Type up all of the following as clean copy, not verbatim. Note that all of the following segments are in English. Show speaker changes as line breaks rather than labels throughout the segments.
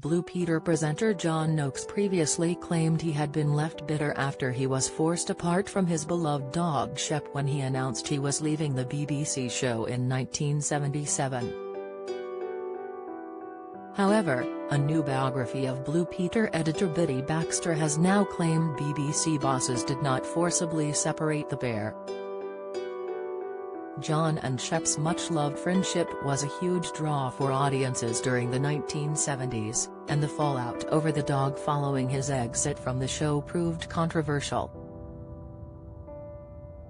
Blue Peter presenter John Noakes previously claimed he had been left bitter after he was forced apart from his beloved dog Shep when he announced he was leaving the BBC show in 1977. However, a new biography of Blue Peter editor Biddy Baxter has now claimed BBC bosses did not forcibly separate the pair. John and Shep's much-loved friendship was a huge draw for audiences during the 1970s, and the fallout over the dog following his exit from the show proved controversial.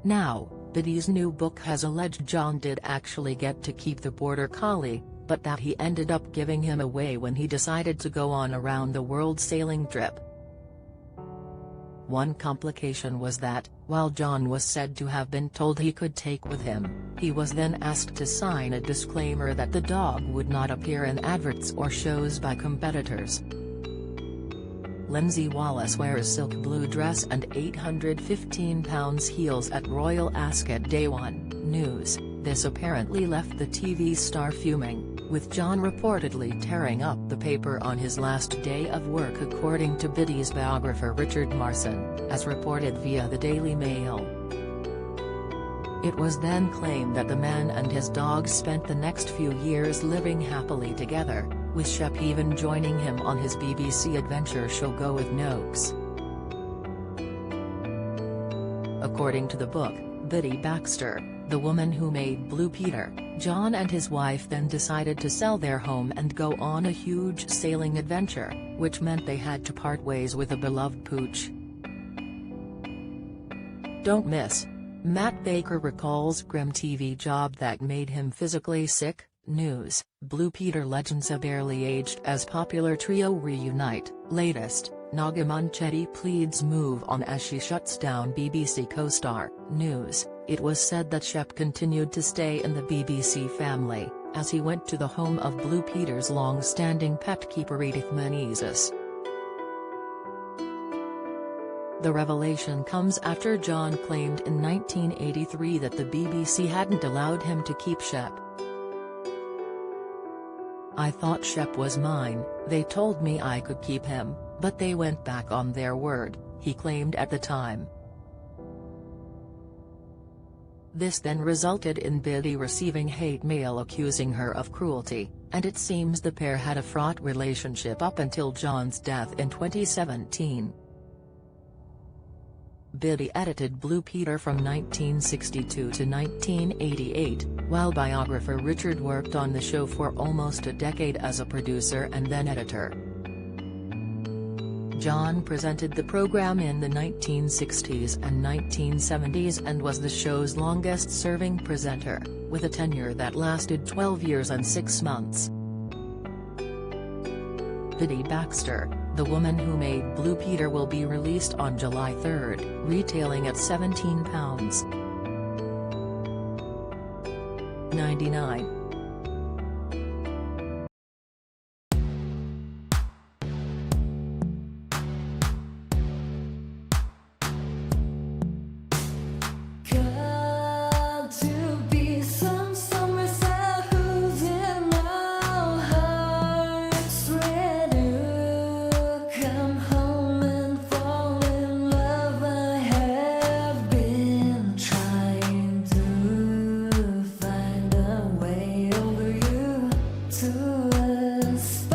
Now, Biddy's new book has alleged John did actually get to keep the border collie, but that he ended up giving him away when he decided to go on a round-the-world sailing trip. One complication was that, while John was said to have been told he could take with him, he was then asked to sign a disclaimer that the dog would not appear in adverts or shows by competitors. Lindsay Wallace wears silk blue dress and 815-pound heels at Royal Ascot Day 1 News. This apparently left the TV star fuming, with John reportedly tearing up the paper on his last day of work according to Biddy's biographer Richard Marson, as reported via the Daily Mail. It was then claimed that the man and his dog spent the next few years living happily together, with Shep even joining him on his BBC adventure show Go with Noakes. According to the book, Biddy Baxter, the woman who made Blue Peter, John and his wife then decided to sell their home and go on a huge sailing adventure, which meant they had to part ways with a beloved pooch. Don't miss. Matt Baker recalls grim TV job that made him physically sick. News, Blue Peter legends a barely aged as popular trio reunite. Latest, Naga Munchetty pleads move on as she shuts down BBC co-star. News, it was said that Shep continued to stay in the BBC family, as he went to the home of Blue Peter's long-standing pet keeper Edith Menezes. The revelation comes after John claimed in 1983 that the BBC hadn't allowed him to keep Shep. I thought Shep was mine, they told me I could keep him, but they went back on their word, he claimed at the time. This then resulted in Biddy receiving hate mail accusing her of cruelty, and it seems the pair had a fraught relationship up until John's death in 2017. Biddy edited Blue Peter from 1962 to 1988, while biographer Richard worked on the show for almost a decade as a producer and then editor. John presented the program in the 1960s and 1970s and was the show's longest-serving presenter, with a tenure that lasted 12 years and 6 months. Biddy Baxter, the woman who made Blue Peter, will be released on July 3, retailing at £17.99.
To us.